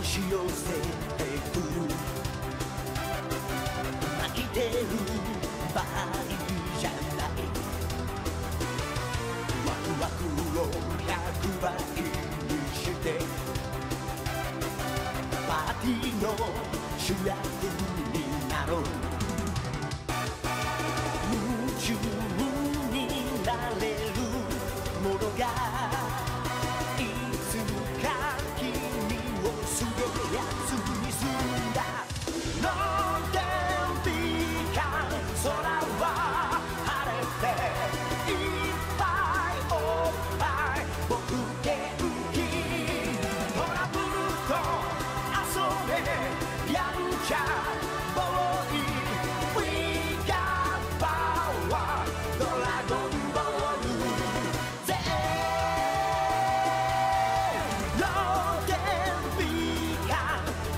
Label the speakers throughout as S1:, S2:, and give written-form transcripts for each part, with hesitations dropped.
S1: し寄せてくる泣いてる場合じゃないワクワクを100倍にしてパーティーの主役になろう夢中になれるものがいつか君をすげえやつにするんだノンテンピカ空は晴れていっぱいおっぱい僕元気トラブルと遊べやんちゃボーイ We got power ドラゴンボールぜローテンピカ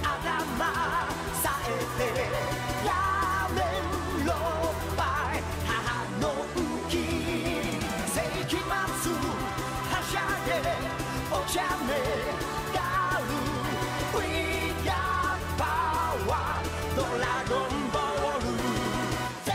S1: 頭さえてやめろばい母の浮き世紀末はしゃげお茶目ガール We got power ドラゴンボールぜ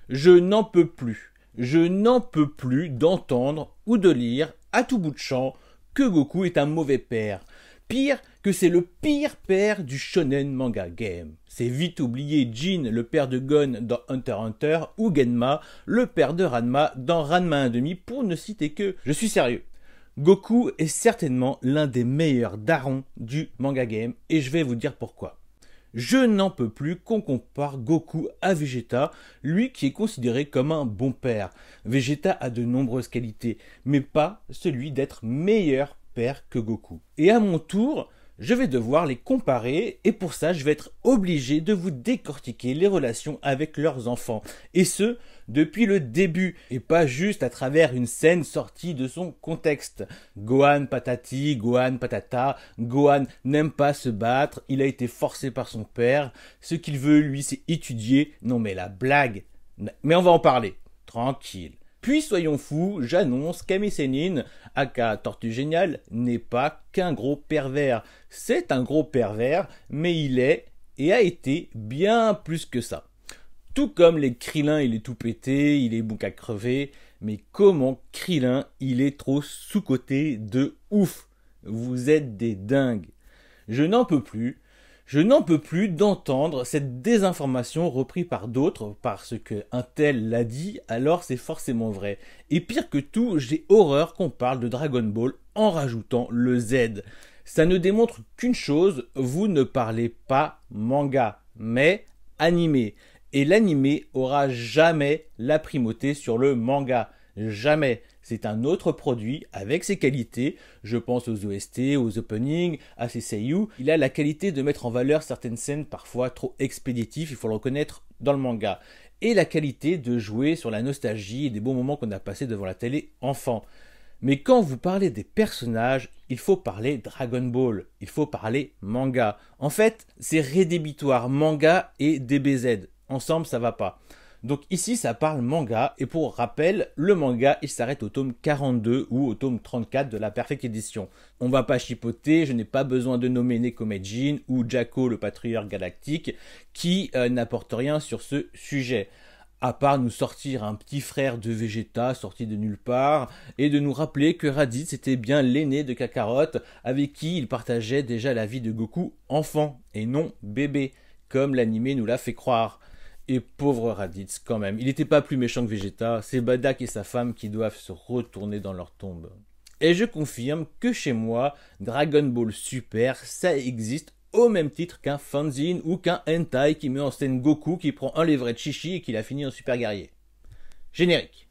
S2: Je n'en peux plus. Je n'en peux plus d'entendre ou de lire à tout bout de champ que Goku est un mauvais père. Pire que c'est le pire père du shonen manga game. C'est vite oublié Jin, le père de Gon dans Hunter x Hunter, ou Genma, le père de Ranma dans Ranma 1/2 pour ne citer que. Je suis sérieux. Goku est certainement l'un des meilleurs darons du manga game et je vais vous dire pourquoi. Je n'en peux plus qu'on compare Goku à Vegeta, lui qui est considéré comme un bon père. Vegeta a de nombreuses qualités, mais pas celui d'être meilleur père que Goku. Et à mon tour, je vais devoir les comparer et pour ça, je vais être obligé de vous décortiquer les relations avec leurs enfants. Et ce, depuis le début, et pas juste à travers une scène sortie de son contexte. Gohan patati, Gohan patata, Gohan n'aime pas se battre, il a été forcé par son père, ce qu'il veut lui c'est étudier, non mais la blague, mais on va en parler, tranquille. Puis soyons fous, j'annonce qu'Ami Sennin, aka Tortue Géniale, n'est pas qu'un gros pervers. C'est un gros pervers, mais il est et a été bien plus que ça. Tout comme les Krillin, il est tout pété, il est bon qu'à crever, mais comment Krillin, il est trop sous-coté de ouf. Vous êtes des dingues. Je n'en peux plus d'entendre cette désinformation reprise par d'autres parce que un tel l'a dit, alors c'est forcément vrai. Et pire que tout, j'ai horreur qu'on parle de Dragon Ball en rajoutant le Z. Ça ne démontre qu'une chose, vous ne parlez pas manga, mais animé. Et l'animé aura jamais la primauté sur le manga. Jamais. C'est un autre produit avec ses qualités. Je pense aux OST, aux openings, à ses seiyuu. Il a la qualité de mettre en valeur certaines scènes parfois trop expéditives, il faut le reconnaître, dans le manga. Et la qualité de jouer sur la nostalgie et des bons moments qu'on a passés devant la télé enfant. Mais quand vous parlez des personnages, il faut parler Dragon Ball, il faut parler manga. En fait, c'est rédhibitoire, manga et DBZ. Ensemble, ça va pas. Donc ici, ça parle manga, et pour rappel, le manga, il s'arrête au tome 42 ou au tome 34 de la Perfect Edition. On va pas chipoter, je n'ai pas besoin de nommer Nekomejin ou Jaco, le patrouilleur galactique, qui n'apporte rien sur ce sujet. À part nous sortir un petit frère de Vegeta sorti de nulle part, et de nous rappeler que Raditz était bien l'aîné de Kakarot, avec qui il partageait déjà la vie de Goku enfant, et non bébé, comme l'animé nous l'a fait croire. Et pauvre Raditz, quand même, il n'était pas plus méchant que Vegeta, c'est Bardock et sa femme qui doivent se retourner dans leur tombe. Et je confirme que chez moi, Dragon Ball Super, ça existe au même titre qu'un fanzine ou qu'un hentai qui met en scène Goku qui prend un levret de chichi et qui l'a fini en super guerrier. Générique.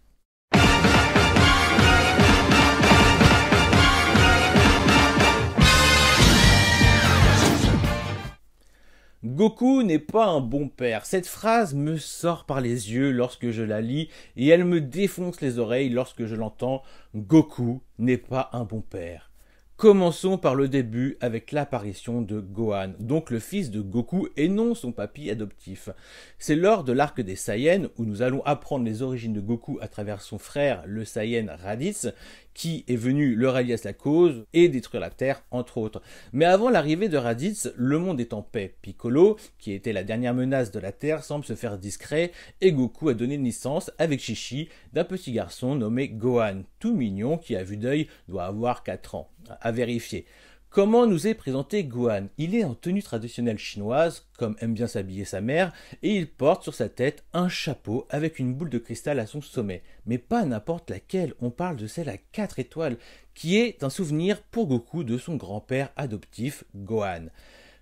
S2: Goku n'est pas un bon père. Cette phrase me sort par les yeux lorsque je la lis et elle me défonce les oreilles lorsque je l'entends. Goku n'est pas un bon père. Commençons par le début avec l'apparition de Gohan, donc le fils de Goku et non son papy adoptif. C'est lors de l'arc des Saiyans où nous allons apprendre les origines de Goku à travers son frère, le Saiyan Raditz, qui est venu le rallier à sa cause et détruire la Terre, entre autres. Mais avant l'arrivée de Raditz, le monde est en paix. Piccolo, qui était la dernière menace de la Terre, semble se faire discret et Goku a donné naissance, avec Chi-Chi, d'un petit garçon nommé Gohan, tout mignon qui à vue d'œil doit avoir 4 ans. À vérifier. Comment nous est présenté Gohan? Il est en tenue traditionnelle chinoise, comme aime bien s'habiller sa mère, et il porte sur sa tête un chapeau avec une boule de cristal à son sommet. Mais pas n'importe laquelle, on parle de celle à 4 étoiles, qui est un souvenir pour Goku de son grand-père adoptif, Gohan.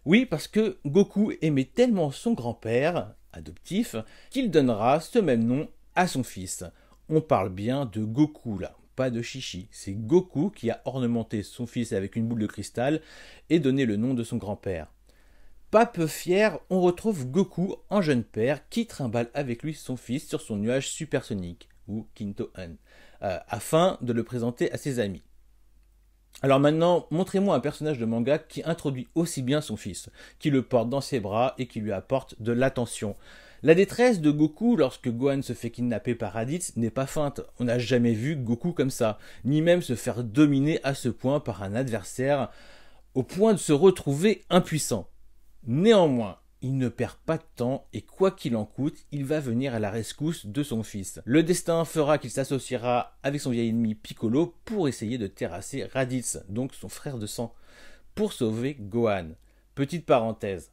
S2: Oui, parce que Goku aimait tellement son grand-père adoptif qu'il donnera ce même nom à son fils. On parle bien de Goku là. Pas de Chi-Chi, c'est Goku qui a ornementé son fils avec une boule de cristal et donné le nom de son grand-père. Pas peu fier, on retrouve Goku en jeune père qui trimballe avec lui son fils sur son nuage supersonique, ou Kinto-Han, afin de le présenter à ses amis. Alors maintenant, montrez-moi un personnage de manga qui introduit aussi bien son fils, qui le porte dans ses bras et qui lui apporte de l'attention. La détresse de Goku lorsque Gohan se fait kidnapper par Raditz n'est pas feinte. On n'a jamais vu Goku comme ça, ni même se faire dominer à ce point par un adversaire au point de se retrouver impuissant. Néanmoins, il ne perd pas de temps et quoi qu'il en coûte, il va venir à la rescousse de son fils. Le destin fera qu'il s'associera avec son vieil ennemi Piccolo pour essayer de terrasser Raditz, donc son frère de sang, pour sauver Gohan. Petite parenthèse.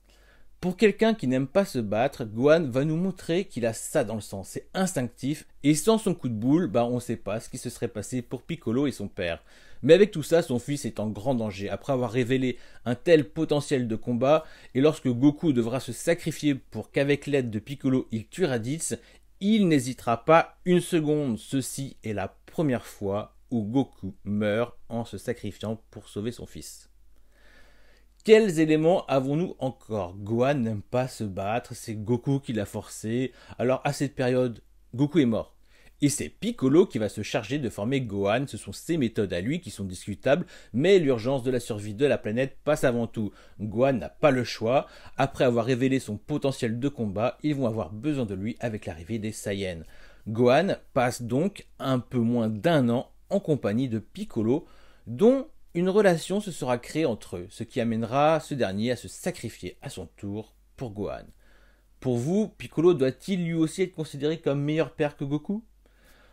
S2: Pour quelqu'un qui n'aime pas se battre, Gohan va nous montrer qu'il a ça dans le sang, c'est instinctif, et sans son coup de boule, on ne sait pas ce qui se serait passé pour Piccolo et son père. Mais avec tout ça, son fils est en grand danger, après avoir révélé un tel potentiel de combat, et lorsque Goku devra se sacrifier pour qu'avec l'aide de Piccolo il tue Raditz, il n'hésitera pas une seconde. Ceci est la première fois où Goku meurt en se sacrifiant pour sauver son fils. Quels éléments avons-nous encore? Gohan n'aime pas se battre, c'est Goku qui l'a forcé. Alors à cette période, Goku est mort. Et c'est Piccolo qui va se charger de former Gohan, ce sont ses méthodes à lui qui sont discutables, mais l'urgence de la survie de la planète passe avant tout. Gohan n'a pas le choix, après avoir révélé son potentiel de combat, ils vont avoir besoin de lui avec l'arrivée des Saiyans. Gohan passe donc un peu moins d'1 an en compagnie de Piccolo, dont une relation se sera créée entre eux, ce qui amènera ce dernier à se sacrifier à son tour pour Gohan. Pour vous, Piccolo doit-il lui aussi être considéré comme meilleur père que Goku?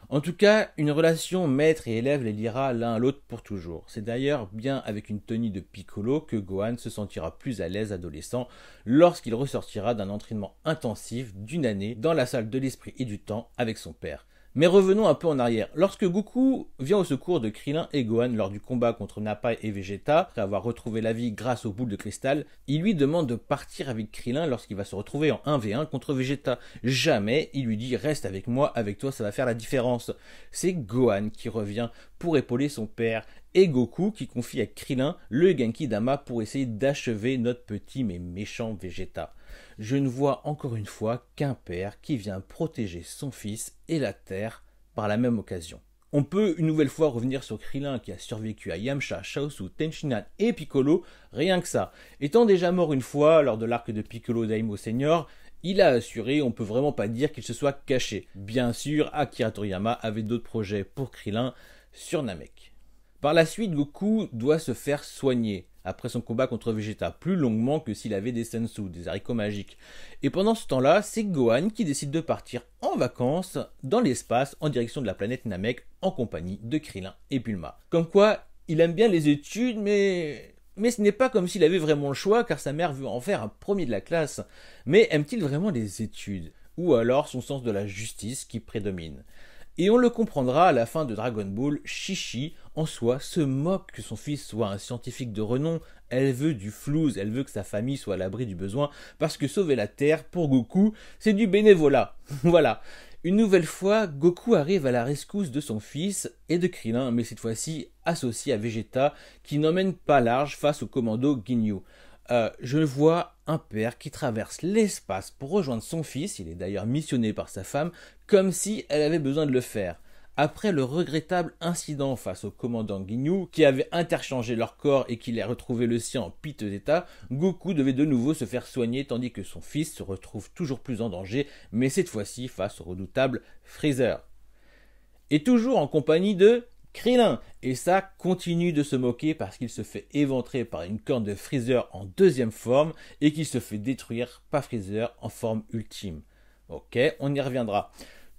S2: En tout cas, une relation maître et élève les liera l'un à l'autre pour toujours. C'est d'ailleurs bien avec une tenue de Piccolo que Gohan se sentira plus à l'aise adolescent lorsqu'il ressortira d'un entraînement intensif d'une année dans la salle de l'esprit et du temps avec son père. Mais revenons un peu en arrière. Lorsque Goku vient au secours de Krillin et Gohan lors du combat contre Nappa et Vegeta, après avoir retrouvé la vie grâce aux boules de cristal, il lui demande de partir avec Krillin lorsqu'il va se retrouver en 1v1 contre Vegeta. Jamais il lui dit « Reste avec moi, avec toi ça va faire la différence ». C'est Gohan qui revient pour épauler son père et Goku qui confie à Krillin le Genki Dama pour essayer d'achever notre petit mais méchant Vegeta. Je ne vois encore une fois qu'un père qui vient protéger son fils et la Terre par la même occasion. On peut une nouvelle fois revenir sur Krillin qui a survécu à Yamcha, Chaozu, Tenshinhan et Piccolo, rien que ça. Étant déjà mort une fois lors de l'arc de Piccolo Daimo Senior, il a assuré, on peut vraiment pas dire qu'il se soit caché. Bien sûr, Akira Toriyama avait d'autres projets pour Krillin sur Namek. Par la suite, Goku doit se faire soigner après son combat contre Vegeta, plus longuement que s'il avait des sensu, des haricots magiques. Et pendant ce temps-là, c'est Gohan qui décide de partir en vacances dans l'espace en direction de la planète Namek en compagnie de Krillin et Bulma. Comme quoi, il aime bien les études, mais ce n'est pas comme s'il avait vraiment le choix, car sa mère veut en faire un premier de la classe. Mais aime-t-il vraiment les études? Ou alors son sens de la justice qui prédomine? Et on le comprendra à la fin de Dragon Ball, Chi-Chi, en soi, se moque que son fils soit un scientifique de renom. Elle veut du flouze, elle veut que sa famille soit à l'abri du besoin, parce que sauver la Terre, pour Goku, c'est du bénévolat. Voilà. Une nouvelle fois, Goku arrive à la rescousse de son fils et de Krillin, mais cette fois-ci associé à Vegeta, qui n'emmène pas large face au commando Ginyu. Je vois un père qui traverse l'espace pour rejoindre son fils, il est d'ailleurs missionné par sa femme, comme si elle avait besoin de le faire. Après le regrettable incident face au commandant Ginyu, qui avait interchangé leur corps et qui les retrouvé le sien en piteux état, Goku devait de nouveau se faire soigner tandis que son fils se retrouve toujours plus en danger, mais cette fois-ci face au redoutable Freezer. Et toujours en compagnie de Krillin, et ça continue de se moquer parce qu'il se fait éventrer par une corne de Freezer en deuxième forme et qu'il se fait détruire par Freezer en forme ultime. Ok, on y reviendra.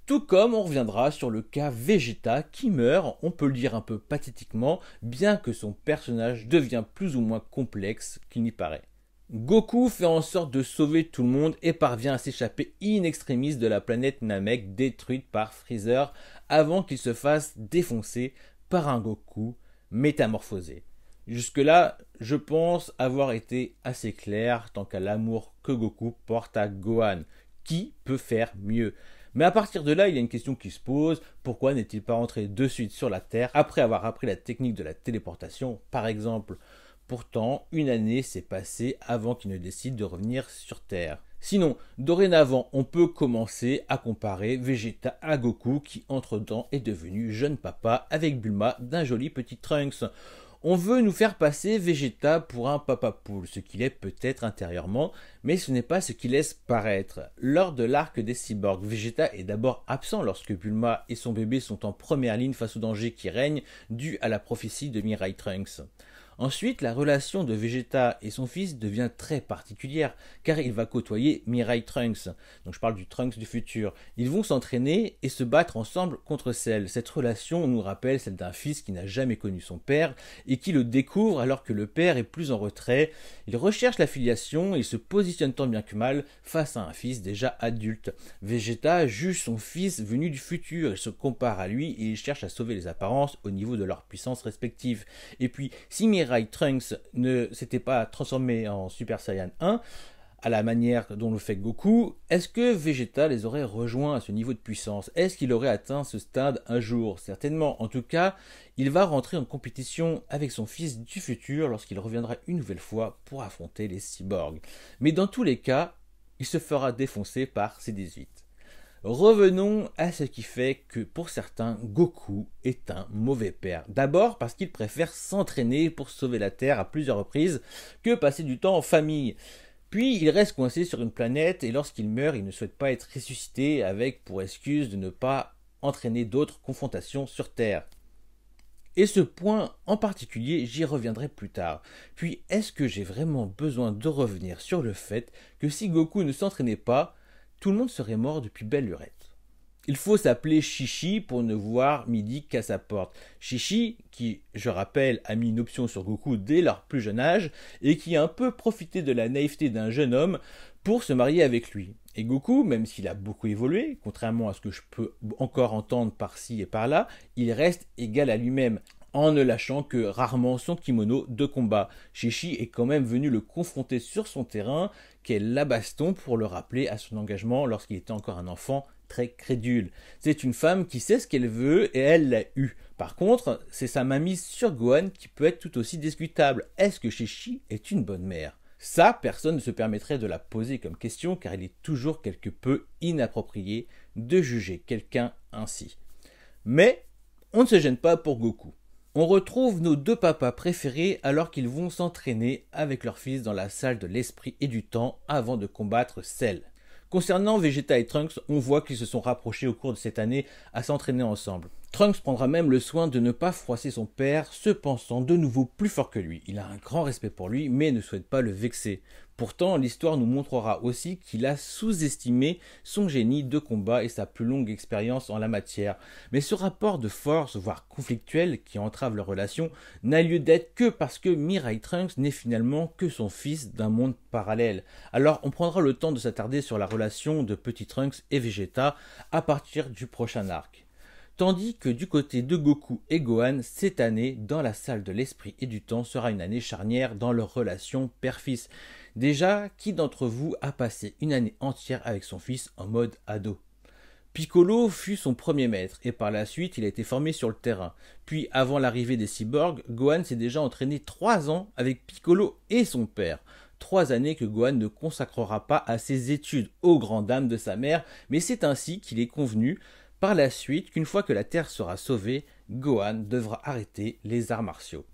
S2: Tout comme on reviendra sur le cas Vegeta qui meurt, on peut le dire un peu pathétiquement, bien que son personnage devient plus ou moins complexe qu'il n'y paraît. Goku fait en sorte de sauver tout le monde et parvient à s'échapper in extremis de la planète Namek détruite par Freezer avant qu'il se fasse défoncer par un Goku métamorphosé. Jusque-là, je pense avoir été assez clair tant qu'à l'amour que Goku porte à Gohan. Qui peut faire mieux ? Mais à partir de là, il y a une question qui se pose. Pourquoi n'est-il pas rentré de suite sur la Terre après avoir appris la technique de la téléportation, par exemple ? Pourtant, une année s'est passée avant qu'il ne décide de revenir sur Terre. Sinon, dorénavant, on peut commencer à comparer Vegeta à Goku qui, entre-temps, est devenu jeune papa avec Bulma d'un joli petit Trunks. On veut nous faire passer Vegeta pour un papa poule, ce qu'il est peut-être intérieurement, mais ce n'est pas ce qu'il laisse paraître. Lors de l'arc des cyborgs, Vegeta est d'abord absent lorsque Bulma et son bébé sont en première ligne face au danger qui règne, dû à la prophétie de Mirai Trunks. Ensuite, la relation de Vegeta et son fils devient très particulière, car il va côtoyer Mirai Trunks. Donc je parle du Trunks du futur. Ils vont s'entraîner et se battre ensemble contre Cell. Cette relation nous rappelle celle d'un fils qui n'a jamais connu son père et qui le découvre alors que le père est plus en retrait. Il recherche la filiation et se positionne tant bien que mal face à un fils déjà adulte. Vegeta juge son fils venu du futur, il se compare à lui et il cherche à sauver les apparences au niveau de leurs puissances respectives. Et puis, si Mirai Trunks ne s'était pas transformé en Super Saiyan 1, à la manière dont le fait Goku, est-ce que Vegeta les aurait rejoints à ce niveau de puissance ? Est-ce qu'il aurait atteint ce stade un jour ? Certainement. En tout cas, il va rentrer en compétition avec son fils du futur lorsqu'il reviendra une nouvelle fois pour affronter les cyborgs. Mais dans tous les cas, il se fera défoncer par C-18. Revenons à ce qui fait que pour certains, Goku est un mauvais père. D'abord parce qu'il préfère s'entraîner pour sauver la Terre à plusieurs reprises que passer du temps en famille. Puis il reste coincé sur une planète et lorsqu'il meurt, il ne souhaite pas être ressuscité avec pour excuse de ne pas entraîner d'autres confrontations sur Terre. Et ce point en particulier, j'y reviendrai plus tard. Puis est-ce que j'ai vraiment besoin de revenir sur le fait que si Goku ne s'entraînait pas, tout le monde serait mort depuis belle lurette. Il faut s'appeler Chichi pour ne voir midi qu'à sa porte. Chichi, qui, je rappelle, a mis une option sur Goku dès leur plus jeune âge, et qui a un peu profité de la naïveté d'un jeune homme pour se marier avec lui. Et Goku, même s'il a beaucoup évolué, contrairement à ce que je peux encore entendre par-ci et par-là, il reste égal à lui-même, en ne lâchant que rarement son kimono de combat. Chichi est quand même venu le confronter sur son terrain, qu'est la baston, pour le rappeler à son engagement lorsqu'il était encore un enfant très crédule. C'est une femme qui sait ce qu'elle veut et elle l'a eu. Par contre, c'est sa mainmise sur Gohan qui peut être tout aussi discutable. Est-ce que Chichi est une bonne mère ? Ça, personne ne se permettrait de la poser comme question car il est toujours quelque peu inapproprié de juger quelqu'un ainsi. Mais on ne se gêne pas pour Goku. On retrouve nos deux papas préférés alors qu'ils vont s'entraîner avec leur fils dans la salle de l'esprit et du temps avant de combattre Cell. Concernant Vegeta et Trunks, on voit qu'ils se sont rapprochés au cours de cette année à s'entraîner ensemble. Trunks prendra même le soin de ne pas froisser son père, se pensant de nouveau plus fort que lui. Il a un grand respect pour lui, mais ne souhaite pas le vexer. Pourtant, l'histoire nous montrera aussi qu'il a sous-estimé son génie de combat et sa plus longue expérience en la matière. Mais ce rapport de force, voire conflictuel, qui entrave leur relation, n'a lieu d'être que parce que Mirai Trunks n'est finalement que son fils d'un monde parallèle. Alors, on prendra le temps de s'attarder sur la relation de Petit Trunks et Vegeta à partir du prochain arc. Tandis que du côté de Goku et Gohan, cette année, dans la salle de l'esprit et du temps, sera une année charnière dans leur relation père-fils. Déjà, qui d'entre vous a passé une année entière avec son fils en mode ado ? Piccolo fut son premier maître, et par la suite, il a été formé sur le terrain. Puis, avant l'arrivée des cyborgs, Gohan s'est déjà entraîné 3 ans avec Piccolo et son père. 3 années que Gohan ne consacrera pas à ses études, aux grandes dames de sa mère, mais c'est ainsi qu'il est convenu, par la suite qu'une fois que la Terre sera sauvée, Gohan devra arrêter les arts martiaux.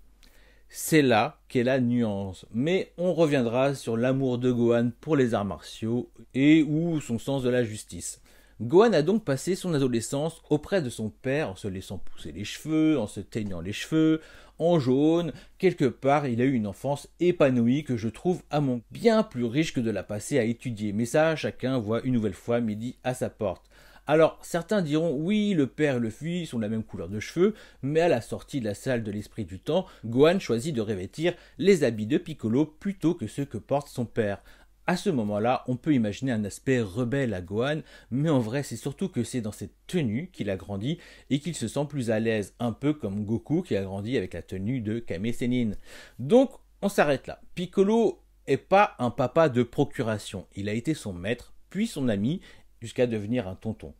S2: C'est là qu'est la nuance, mais on reviendra sur l'amour de Gohan pour les arts martiaux et ou son sens de la justice. Gohan a donc passé son adolescence auprès de son père en se laissant pousser les cheveux, en se teignant les cheveux, en jaune. Quelque part, il a eu une enfance épanouie que je trouve à mon bien plus riche que de la passer à étudier. Mais ça, chacun voit une nouvelle fois midi à sa porte. Alors, certains diront, oui, le père et le fils ont la même couleur de cheveux, mais à la sortie de la salle de l'esprit du temps, Gohan choisit de revêtir les habits de Piccolo plutôt que ceux que porte son père. À ce moment-là, on peut imaginer un aspect rebelle à Gohan, mais en vrai, c'est surtout que c'est dans cette tenue qu'il a grandi et qu'il se sent plus à l'aise, un peu comme Goku qui a grandi avec la tenue de Kame Sennin. Donc, on s'arrête là. Piccolo est pas un papa de procuration. Il a été son maître, puis son ami, jusqu'à devenir un tonton.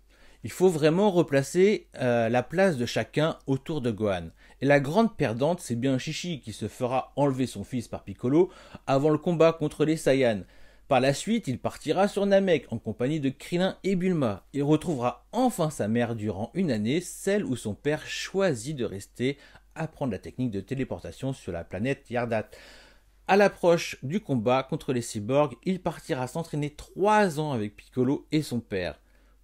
S2: Il faut vraiment replacer la place de chacun autour de Gohan. Et la grande perdante, c'est bien Chi-Chi qui se fera enlever son fils par Piccolo avant le combat contre les Saiyans. Par la suite, il partira sur Namek en compagnie de Krillin et Bulma. Il retrouvera enfin sa mère durant une année, celle où son père choisit de rester apprendre la technique de téléportation sur la planète Yardat. À l'approche du combat contre les cyborgs, il partira s'entraîner 3 ans avec Piccolo et son père,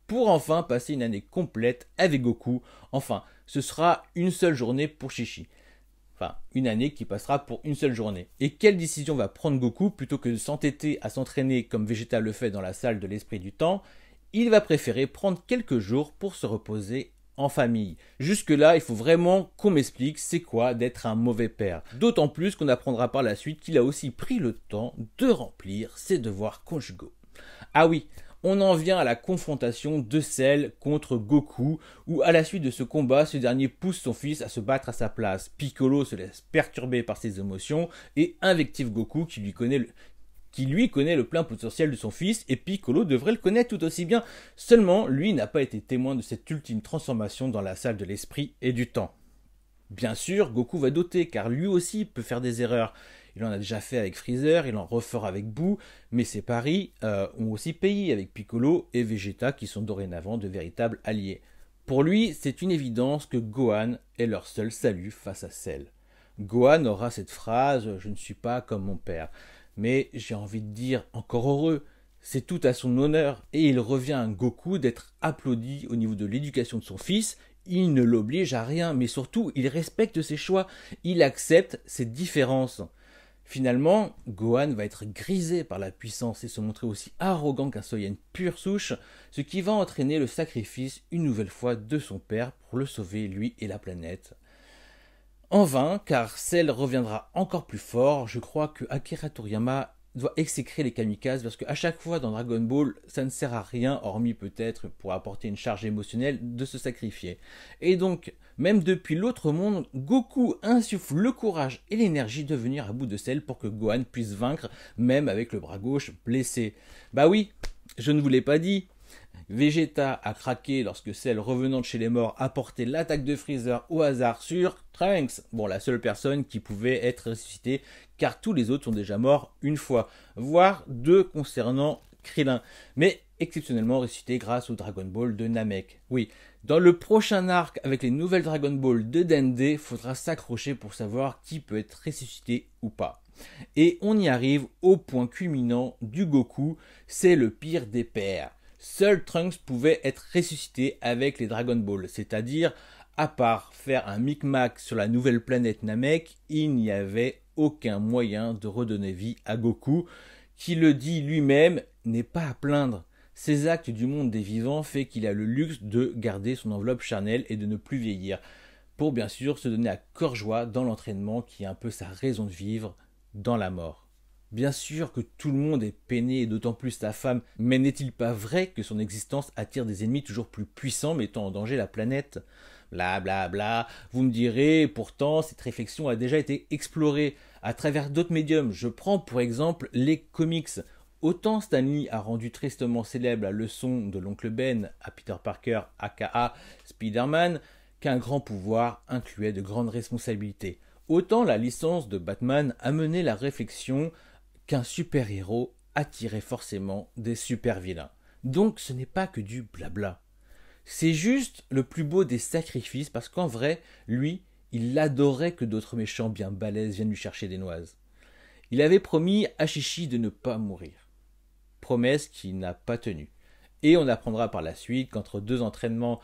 S2: pour enfin passer une année complète avec Goku. Enfin, ce sera une seule journée pour Chi-Chi. Enfin, une année qui passera pour une seule journée. Et quelle décision va prendre Goku plutôt que de s'entêter à s'entraîner comme Vegeta le fait dans la salle de l'esprit du temps? Il va préférer prendre quelques jours pour se reposer en famille. Jusque-là, il faut vraiment qu'on m'explique c'est quoi d'être un mauvais père. D'autant plus qu'on apprendra par la suite qu'il a aussi pris le temps de remplir ses devoirs conjugaux. Ah oui, on en vient à la confrontation de Cell contre Goku, où à la suite de ce combat, ce dernier pousse son fils à se battre à sa place. Piccolo se laisse perturber par ses émotions et invective Goku qui lui connaît le plein potentiel de son fils, et Piccolo devrait le connaître tout aussi bien. Seulement, lui n'a pas été témoin de cette ultime transformation dans la salle de l'esprit et du temps. Bien sûr, Goku va douter, car lui aussi peut faire des erreurs. Il en a déjà fait avec Freezer, il en refera avec Boo, mais ses paris ont aussi payé avec Piccolo et Vegeta qui sont dorénavant de véritables alliés. Pour lui, c'est une évidence que Gohan est leur seul salut face à Cell. Gohan aura cette phrase « Je ne suis pas comme mon père ». Mais j'ai envie de dire encore heureux, c'est tout à son honneur, et il revient à Goku d'être applaudi au niveau de l'éducation de son fils. Il ne l'oblige à rien, mais surtout il respecte ses choix, il accepte ses différences. Finalement, Gohan va être grisé par la puissance et se montrer aussi arrogant qu'un Saiyan pure souche, ce qui va entraîner le sacrifice une nouvelle fois de son père pour le sauver lui et la planète. En vain, car Cell reviendra encore plus fort. Je crois que Akira Toriyama doit exécrer les kamikazes parce qu'à chaque fois dans Dragon Ball, ça ne sert à rien, hormis peut-être pour apporter une charge émotionnelle, de se sacrifier. Et donc, même depuis l'autre monde, Goku insuffle le courage et l'énergie de venir à bout de Cell pour que Gohan puisse vaincre, même avec le bras gauche blessé. Bah oui, je ne vous l'ai pas dit. Vegeta a craqué lorsque Cell, revenant de chez les morts, a porté l'attaque de Freezer au hasard sur Trunks. Bon, la seule personne qui pouvait être ressuscitée, car tous les autres sont déjà morts une fois, voire 2 concernant Krillin, mais exceptionnellement ressuscité grâce au Dragon Ball de Namek. Oui, dans le prochain arc avec les nouvelles Dragon Ball de Dende, faudra s'accrocher pour savoir qui peut être ressuscité ou pas. Et on y arrive au point culminant du Goku, c'est le pire des pères. Seul Trunks pouvait être ressuscité avec les Dragon Ball, c'est-à-dire, à part faire un micmac sur la nouvelle planète Namek, il n'y avait aucun moyen de redonner vie à Goku, qui le dit lui-même, n'est pas à plaindre. Ses actes du monde des vivants fait qu'il a le luxe de garder son enveloppe charnelle et de ne plus vieillir, pour bien sûr se donner à cœur joie dans l'entraînement qui est un peu sa raison de vivre dans la mort. Bien sûr que tout le monde est peiné, et d'autant plus sa femme, mais n'est-il pas vrai que son existence attire des ennemis toujours plus puissants mettant en danger la planète? Bla bla bla, vous me direz, pourtant cette réflexion a déjà été explorée à travers d'autres médiums. Je prends pour exemple les comics. Autant Stan Lee a rendu tristement célèbre la leçon de l'oncle Ben à Peter Parker aka Spider-Man, qu'un grand pouvoir incluait de grandes responsabilités. Autant la licence de Batman a mené la réflexion qu'un super-héros attirait forcément des super-vilains. Donc ce n'est pas que du blabla. C'est juste le plus beau des sacrifices parce qu'en vrai, lui, il adorait que d'autres méchants bien balèzes viennent lui chercher des noises. Il avait promis à Chi-Chi de ne pas mourir. Promesse qu'il n'a pas tenue. Et on apprendra par la suite qu'entre 2 entraînements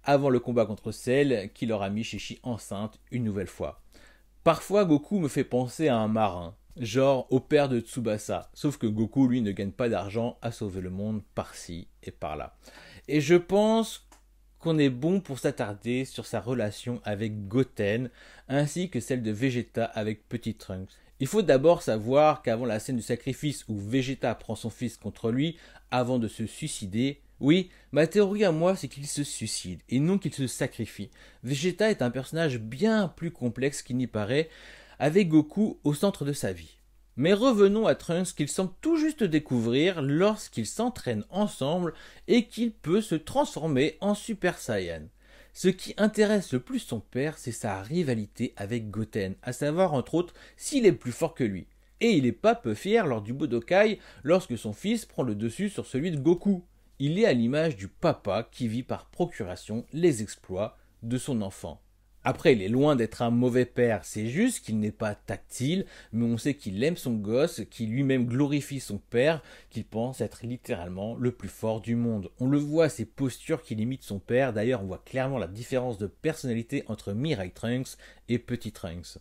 S2: avant le combat contre Cell, qu'il aura mis Chi-Chi enceinte une nouvelle fois. Parfois, Goku me fait penser à un marin, genre au père de Tsubasa, sauf que Goku, lui, ne gagne pas d'argent à sauver le monde par-ci et par-là. Et je pense qu'on est bon pour s'attarder sur sa relation avec Goten, ainsi que celle de Vegeta avec Petit Trunks. Il faut d'abord savoir qu'avant la scène du sacrifice où Vegeta prend son fils contre lui, avant de se suicider, oui, ma théorie à moi c'est qu'il se suicide, et non qu'il se sacrifie. Vegeta est un personnage bien plus complexe qu'il n'y paraît, avec Goku au centre de sa vie. Mais revenons à Trunks qu'il semble tout juste découvrir lorsqu'ils s'entraînent ensemble et qu'il peut se transformer en Super Saiyan. Ce qui intéresse le plus son père, c'est sa rivalité avec Goten, à savoir entre autres s'il est plus fort que lui. Et il n'est pas peu fier lors du Budokai lorsque son fils prend le dessus sur celui de Goku. Il est à l'image du papa qui vit par procuration les exploits de son enfant. Après, il est loin d'être un mauvais père, c'est juste qu'il n'est pas tactile, mais on sait qu'il aime son gosse, qu'il lui-même glorifie son père, qu'il pense être littéralement le plus fort du monde. On le voit, ses postures qu'il imite son père, d'ailleurs on voit clairement la différence de personnalité entre Mirai Trunks et Petit Trunks.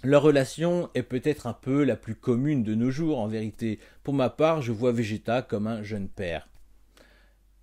S2: Leur relation est peut-être un peu la plus commune de nos jours en vérité. Pour ma part, je vois Vegeta comme un jeune père.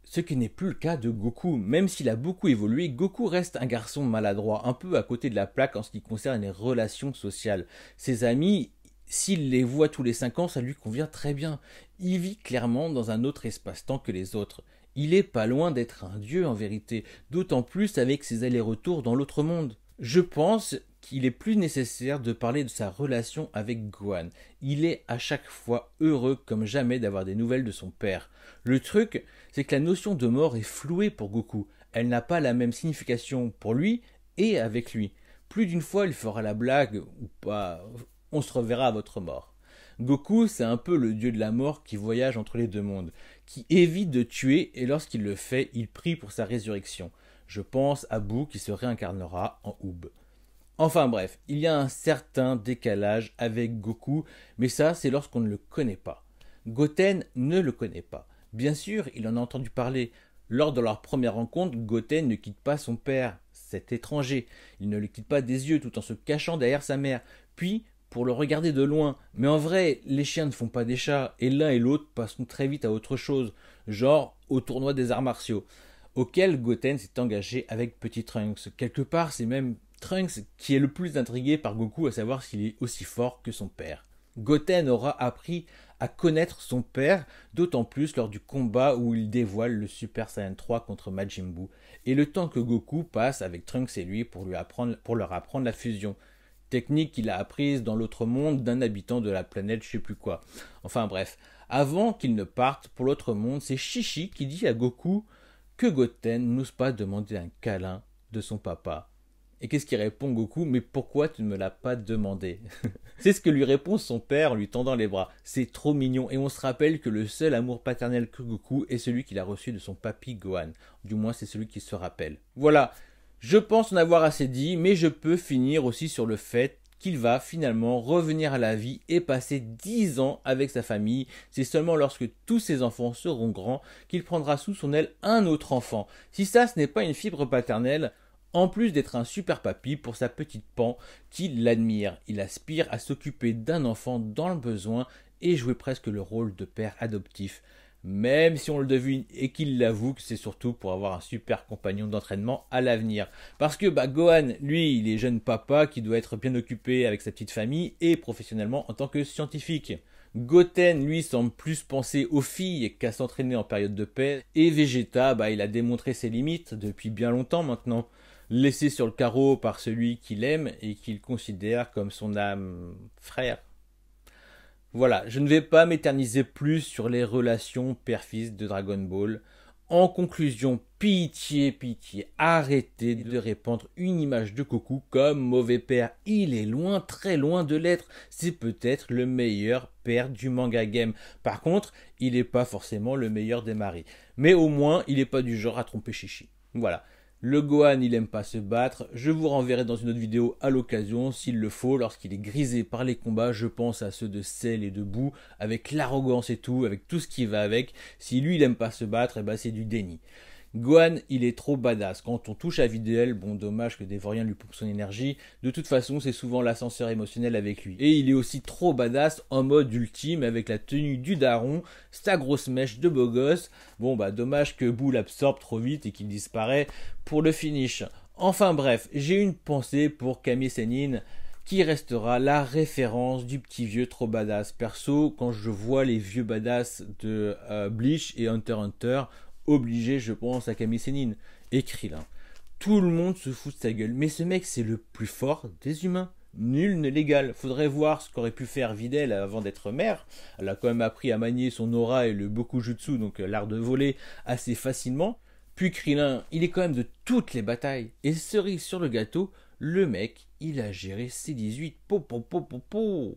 S2: Ce qui n'est plus le cas de Goku. Même s'il a beaucoup évolué, Goku reste un garçon maladroit, un peu à côté de la plaque en ce qui concerne les relations sociales. Ses amis, s'il les voit tous les 5 ans, ça lui convient très bien. Il vit clairement dans un autre espace-temps que les autres. Il est pas loin d'être un dieu en vérité, d'autant plus avec ses allers-retours dans l'autre monde. Je pense qu'il est plus nécessaire de parler de sa relation avec Gohan. Il est à chaque fois heureux comme jamais d'avoir des nouvelles de son père. Le truc, c'est que la notion de mort est flouée pour Goku. Elle n'a pas la même signification pour lui et avec lui. Plus d'une fois, il fera la blague, ou pas, on se reverra à votre mort. Goku, c'est un peu le dieu de la mort qui voyage entre les deux mondes, qui évite de tuer et lorsqu'il le fait, il prie pour sa résurrection. Je pense à Boo qui se réincarnera en Oob. Enfin bref, il y a un certain décalage avec Goku, mais ça c'est lorsqu'on ne le connaît pas. Goten ne le connaît pas. Bien sûr, il en a entendu parler. Lors de leur première rencontre, Goten ne quitte pas son père, cet étranger. Il ne le quitte pas des yeux tout en se cachant derrière sa mère. Puis, pour le regarder de loin. Mais en vrai, les chiens ne font pas des chats, et l'un et l'autre passeront très vite à autre chose, genre au tournoi des arts martiaux, auquel Goten s'est engagé avec Petit Trunks. Quelque part, c'est même Trunks qui est le plus intrigué par Goku à savoir s'il est aussi fort que son père. Goten aura appris à connaître son père, d'autant plus lors du combat où il dévoile le Super Saiyan 3 contre Majin Buu, et le temps que Goku passe avec Trunks et lui pour leur apprendre la fusion. Technique qu'il a apprise dans l'autre monde d'un habitant de la planète je sais plus quoi. Enfin bref, avant qu'il ne parte pour l'autre monde, c'est Chi-Chi qui dit à Goku que Goten n'ose pas demander un câlin de son papa. Et qu'est-ce qu'il répond Goku? Mais pourquoi tu ne me l'as pas demandé? C'est ce que lui répond son père en lui tendant les bras. C'est trop mignon et on se rappelle que le seul amour paternel que Goku est celui qu'il a reçu de son papy Gohan. Du moins c'est celui qui se rappelle. Voilà, je pense en avoir assez dit, mais je peux finir aussi sur le fait qu'il va finalement revenir à la vie et passer 10 ans avec sa famille. C'est seulement lorsque tous ses enfants seront grands qu'il prendra sous son aile un autre enfant. Si ça ce n'est pas une fibre paternelle, en plus d'être un super papy pour sa petite Pan qui l'admire, il aspire à s'occuper d'un enfant dans le besoin et jouer presque le rôle de père adoptif. Même si on le devine et qu'il l'avoue que c'est surtout pour avoir un super compagnon d'entraînement à l'avenir. Parce que Gohan, lui, il est jeune papa qui doit être bien occupé avec sa petite famille et professionnellement en tant que scientifique. Goten, lui, semble plus penser aux filles qu'à s'entraîner en période de paix. Et Vegeta, il a démontré ses limites depuis bien longtemps maintenant. Laissé sur le carreau par celui qu'il aime et qu'il considère comme son âme frère. Voilà, je ne vais pas m'éterniser plus sur les relations père-fils de Dragon Ball. En conclusion, pitié, pitié, arrêtez de répandre une image de Goku comme mauvais père. Il est loin, très loin de l'être. C'est peut-être le meilleur père du manga game. Par contre, il n'est pas forcément le meilleur des maris. Mais au moins, il n'est pas du genre à tromper Chi-Chi. Voilà. Le Gohan, il aime pas se battre. Je vous renverrai dans une autre vidéo à l'occasion, s'il le faut, lorsqu'il est grisé par les combats. Je pense à ceux de Cell et de Boo, avec l'arrogance et tout, avec tout ce qui va avec. Si lui, il aime pas se battre, eh ben, c'est du déni. Gohan, il est trop badass. Quand on touche à Videl, bon, dommage que Devorien lui pompe son énergie. De toute façon, c'est souvent l'ascenseur émotionnel avec lui. Et il est aussi trop badass en mode ultime avec la tenue du daron, sa grosse mèche de beau gosse. Bon, bah, dommage que Boo l'absorbe trop vite et qu'il disparaît pour le finish. Enfin bref, j'ai une pensée pour Kami Sennin, qui restera la référence du petit vieux trop badass. Perso, quand je vois les vieux badass de Bleach et Hunter x Hunter, obligé, je pense, à Kami Sennin et Krillin. Tout le monde se fout de sa gueule, mais ce mec, c'est le plus fort des humains. Nul ne l'égal. Faudrait voir ce qu'aurait pu faire Videl avant d'être mère. Elle a quand même appris à manier son aura et le Bokujutsu, donc l'art de voler, assez facilement. Puis Krillin, il est quand même de toutes les batailles. Et cerise sur le gâteau, le mec, il a géré C18. Po, po, po, po, po.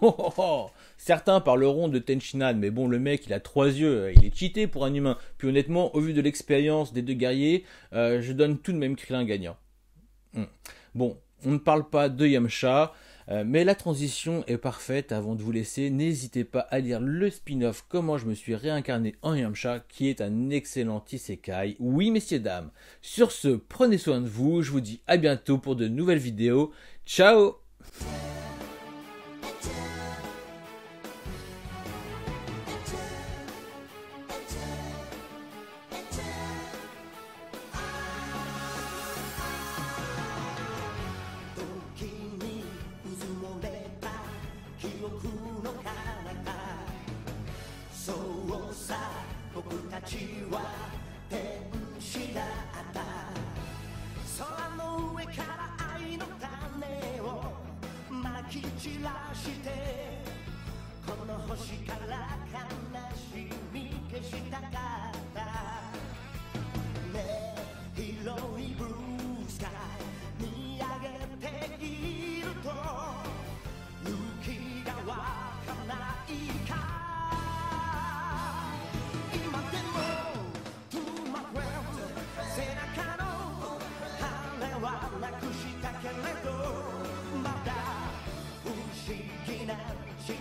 S2: Oh, oh, oh. Certains parleront de Tenshinhan, mais bon, le mec, il a 3 yeux, il est cheaté pour un humain. Puis honnêtement, au vu de l'expérience des deux guerriers, je donne tout de même Krillin gagnant. Bon, on ne parle pas de Yamcha, mais la transition est parfaite. Avant de vous laisser, n'hésitez pas à lire le spin-off Comment je me suis réincarné en Yamcha, qui est un excellent isekai. Oui, messieurs, dames. Sur ce, prenez soin de vous, je vous dis à bientôt pour de nouvelles vidéos. Ciao! She